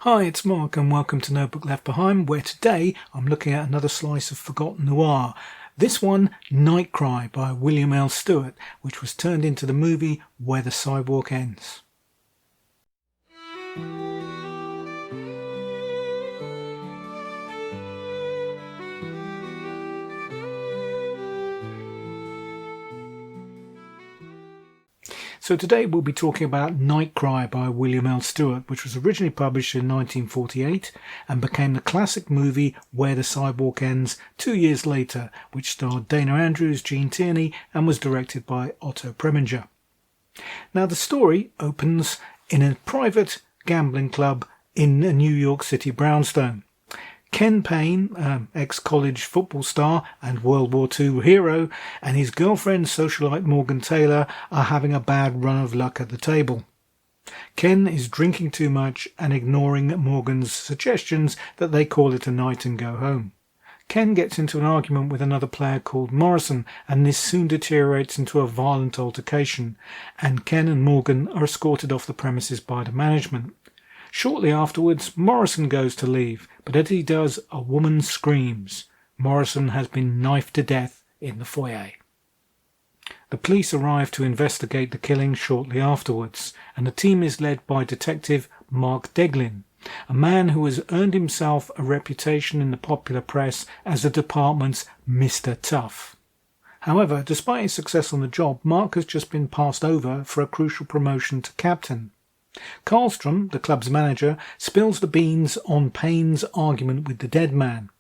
Hi, it's Mark and welcome to Notebook Left Behind, where today I'm looking at another slice of Forgotten Noir. This one, Night Cry by William L Stuart, which was turned into the movie Where the Sidewalk Ends. So today we'll be talking about Night Cry by William L Stuart, which was originally published in 1948 and became the classic movie Where the Sidewalk Ends 2 years later, which starred Dana Andrews, Gene Tierney and was directed by Otto Preminger. Now the story opens in a private gambling club in a New York City brownstone. Ken Payne, ex-college football star and World War II hero, and his girlfriend socialite Morgan Taylor are having a bad run of luck at the table. Ken is drinking too much and ignoring Morgan's suggestions that they call it a night and go home. Ken gets into an argument with another player called Morrison, and this soon deteriorates into a violent altercation, and Ken and Morgan are escorted off the premises by the management. Shortly afterwards, Morrison goes to leave, but as he does, a woman screams. Morrison has been knifed to death in the foyer. The police arrive to investigate the killing shortly afterwards, and the team is led by Detective Mark Deglin, a man who has earned himself a reputation in the popular press as the department's Mr. Tough. However, despite his success on the job, Mark has just been passed over for a crucial promotion to captain. Karlstrom, the club's manager, spills the beans on Payne's argument with the dead man.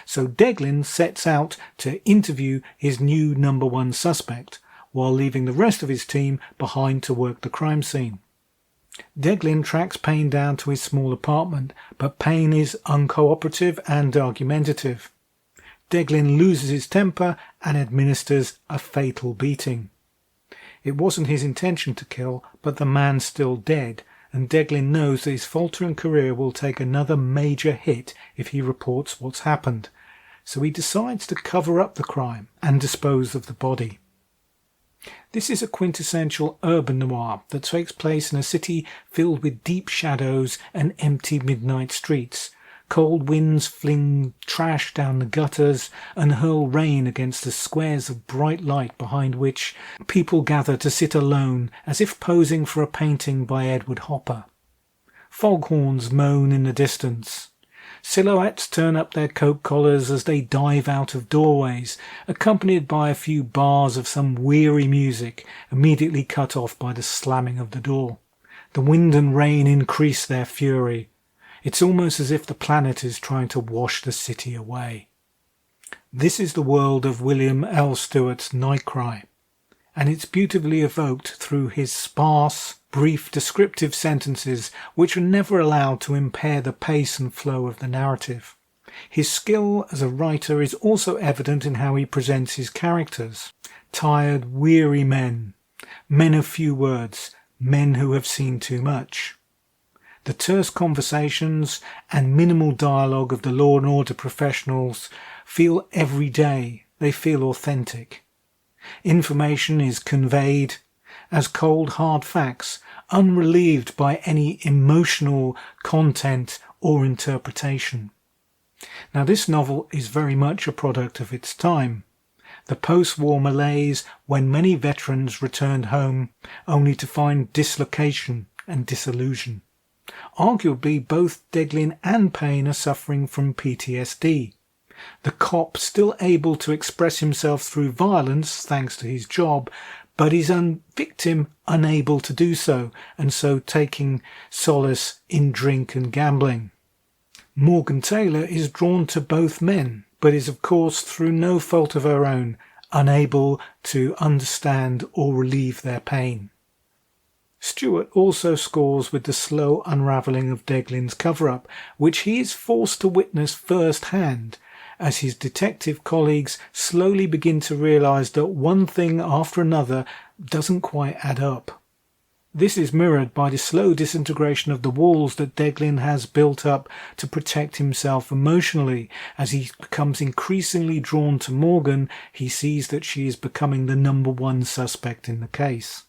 So Deglin sets out to interview his new number one suspect, while leaving the rest of his team behind to work the crime scene. Deglin tracks Payne down to his small apartment, but Payne is uncooperative and argumentative. Deglin loses his temper and administers a fatal beating. It wasn't his intention to kill, but the man's still dead, and Deglin knows that his faltering career will take another major hit if he reports what's happened, so he decides to cover up the crime and dispose of the body. This is a quintessential urban noir that takes place in a city filled with deep shadows and empty midnight streets. Cold winds fling trash down the gutters and hurl rain against the squares of bright light behind which people gather to sit alone as if posing for a painting by Edward Hopper. Foghorns moan in the distance. Silhouettes turn up their coat collars as they dive out of doorways, accompanied by a few bars of some weary music, immediately cut off by the slamming of the door. The wind and rain increase their fury. It's almost as if the planet is trying to wash the city away. This is the world of William L Stuart's Night Cry, and it's beautifully evoked through his sparse, brief, descriptive sentences which are never allowed to impair the pace and flow of the narrative. His skill as a writer is also evident in how he presents his characters. Tired, weary men, men of few words, men who have seen too much. The terse conversations and minimal dialogue of the law and order professionals feel everyday, they feel authentic. Information is conveyed as cold hard facts, unrelieved by any emotional content or interpretation. Now this novel is very much a product of its time. The post-war malaise when many veterans returned home only to find dislocation and disillusion. Arguably, both Deglin and Payne are suffering from PTSD. The cop still able to express himself through violence thanks to his job, but his own victim unable to do so, and so taking solace in drink and gambling. Morgan Taylor is drawn to both men, but is of course through no fault of her own, unable to understand or relieve their pain. Stuart also scores with the slow unravelling of Deglin's cover-up, which he is forced to witness first-hand, as his detective colleagues slowly begin to realise that one thing after another doesn't quite add up. This is mirrored by the slow disintegration of the walls that Deglin has built up to protect himself emotionally. As he becomes increasingly drawn to Morgan, he sees that she is becoming the number one suspect in the case.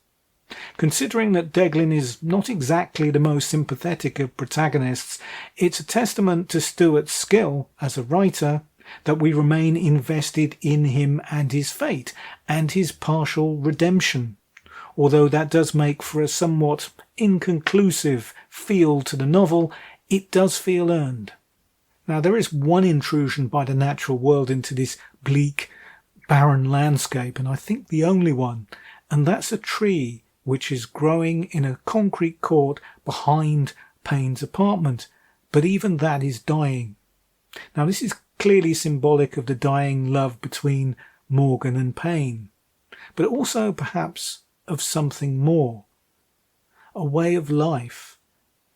Considering that Deglin is not exactly the most sympathetic of protagonists, it's a testament to Stuart's skill as a writer that we remain invested in him and his fate, and his partial redemption, although that does make for a somewhat inconclusive feel to the novel. It does feel earned. Now, there is one intrusion by the natural world into this bleak, barren landscape, and I think the only one, and that's a tree which is growing in a concrete court behind Payne's apartment, but even that is dying. Now, this is clearly symbolic of the dying love between Morgan and Payne, but also perhaps of something more, a way of life,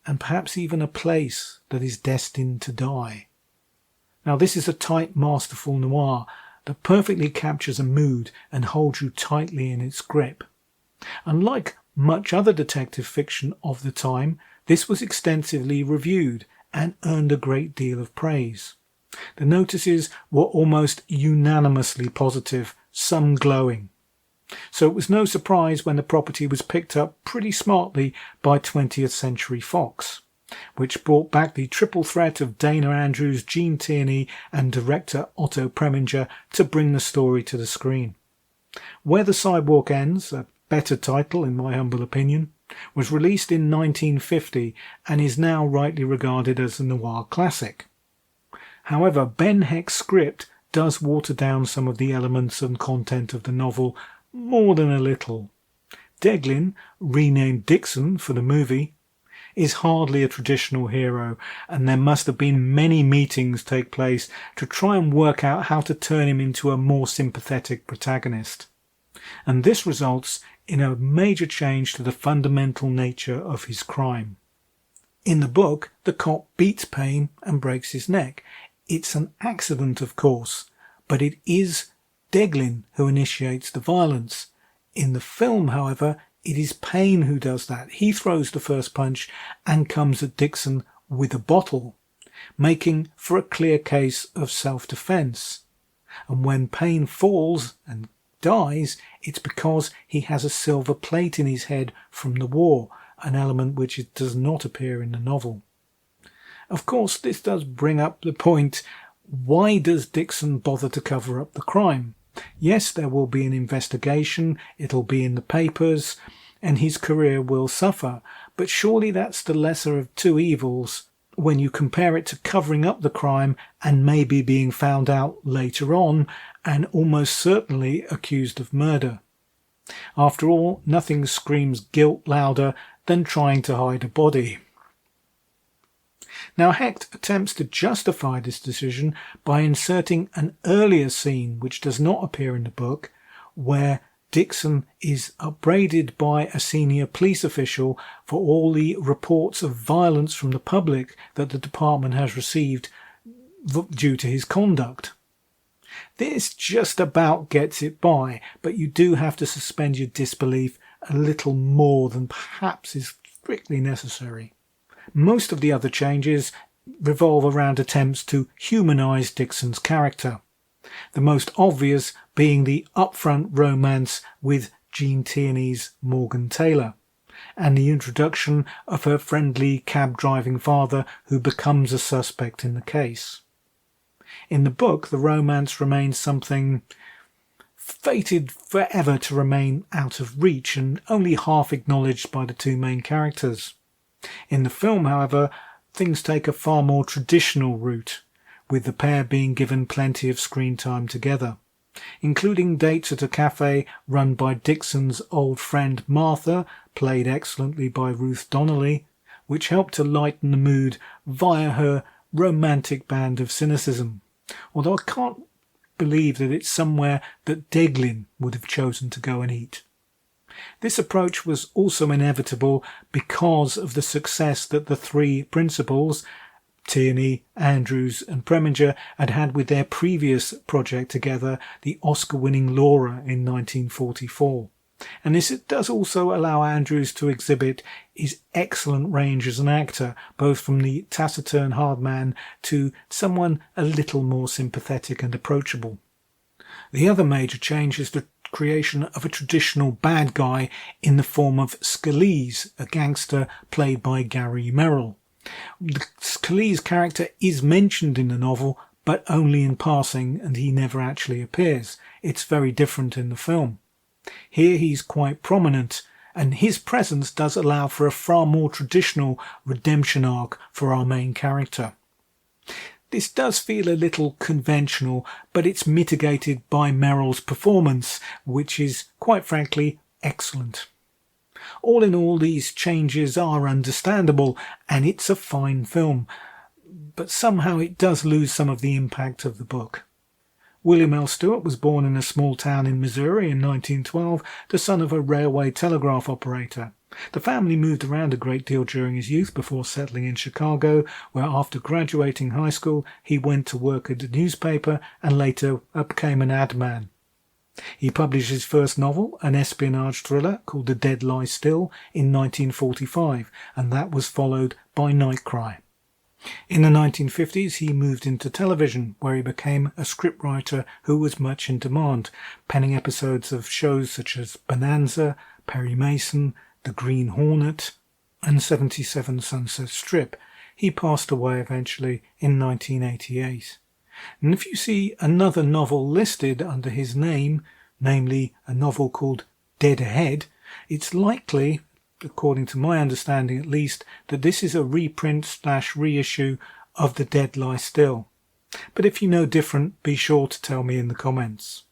and perhaps even a place that is destined to die. Now, this is a tight, masterful noir that perfectly captures a mood and holds you tightly in its grip. Unlike much other detective fiction of the time, this was extensively reviewed and earned a great deal of praise. The notices were almost unanimously positive, some glowing. So it was no surprise when the property was picked up pretty smartly by 20th Century Fox, which brought back the triple threat of Dana Andrews, Gene Tierney and director Otto Preminger to bring the story to the screen. Where the Sidewalk Ends, a better title in my humble opinion, was released in 1950 and is now rightly regarded as a noir classic. However, Ben Heck's script does water down some of the elements and content of the novel more than a little. Deglin, renamed Dixon for the movie, is hardly a traditional hero, and there must have been many meetings take place to try and work out how to turn him into a more sympathetic protagonist. And this results in a major change to the fundamental nature of his crime. In the book, the cop beats Payne and breaks his neck. It's an accident, of course, but it is Deglin who initiates the violence. In the film, however, it is Payne who does that. He throws the first punch and comes at Dixon with a bottle, making for a clear case of self-defense. And when Payne falls and dies, it's because he has a silver plate in his head from the war, an element which does not appear in the novel. Of course, this does bring up the point, why does Dixon bother to cover up the crime? Yes, there will be an investigation, it'll be in the papers, and his career will suffer, but surely that's the lesser of two evils when you compare it to covering up the crime and maybe being found out later on and almost certainly accused of murder. After all, nothing screams guilt louder than trying to hide a body. Now, Hecht attempts to justify this decision by inserting an earlier scene which does not appear in the book, where Dixon is upbraided by a senior police official for all the reports of violence from the public that the department has received due to his conduct. This just about gets it by, but you do have to suspend your disbelief a little more than perhaps is strictly necessary. Most of the other changes revolve around attempts to humanise Dixon's character, the most obvious being the upfront romance with Gene Tierney's Morgan Taylor, and the introduction of her friendly cab-driving father who becomes a suspect in the case. In the book, the romance remains something fated forever to remain out of reach and only half acknowledged by the two main characters. In the film, however, things take a far more traditional route, with the pair being given plenty of screen time together, including dates at a cafe run by Dixon's old friend Martha, played excellently by Ruth Donnelly, which helped to lighten the mood via her romantic band of cynicism, although I can't believe that it's somewhere that Deglin would have chosen to go and eat. This approach was also inevitable because of the success that the three principals, Tierney, Andrews and Preminger, had had with their previous project together, the Oscar-winning Laura in 1944. And this does also allow Andrews to exhibit his excellent range as an actor, both from the taciturn hard man to someone a little more sympathetic and approachable. The other major change is the creation of a traditional bad guy in the form of Scalise, a gangster played by Gary Merrill. The Scalise character is mentioned in the novel, but only in passing, and he never actually appears. It's very different in the film. Here he's quite prominent, and his presence does allow for a far more traditional redemption arc for our main character. This does feel a little conventional, but it's mitigated by Merrill's performance, which is, quite frankly, excellent. All in all, these changes are understandable, and it's a fine film, but somehow it does lose some of the impact of the book. William L Stuart was born in a small town in Missouri in 1912, the son of a railway telegraph operator. The family moved around a great deal during his youth before settling in Chicago, where after graduating high school he went to work at a newspaper and later became an ad man. He published his first novel, an espionage thriller called The Dead Lie Still, in 1945, and that was followed by Nightcry. In the 1950s he moved into television, where he became a scriptwriter who was much in demand, penning episodes of shows such as Bonanza, Perry Mason, The Green Hornet, and 77 Sunset Strip. He passed away eventually in 1988. And if you see another novel listed under his name, namely a novel called Dead Ahead, it's likely, according to my understanding at least, that this is a reprint/reissue of The Dead Lie Still. But if you know different, be sure to tell me in the comments.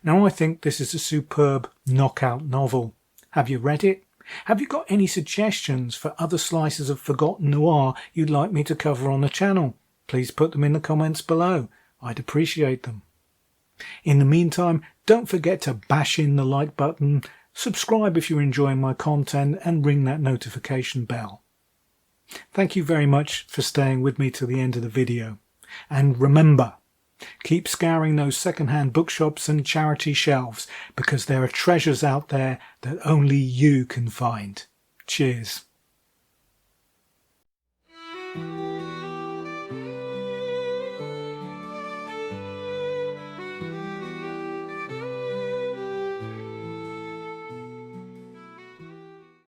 Now, I think this is a superb knockout novel. Have you read it? Have you got any suggestions for other slices of Forgotten Noir you'd like me to cover on the channel? Please put them in the comments below. I'd appreciate them. In the meantime, don't forget to bash in the like button, subscribe if you're enjoying my content, and ring that notification bell. Thank you very much for staying with me to the end of the video. And remember, keep scouring those second-hand bookshops and charity shelves, because there are treasures out there that only you can find. Cheers.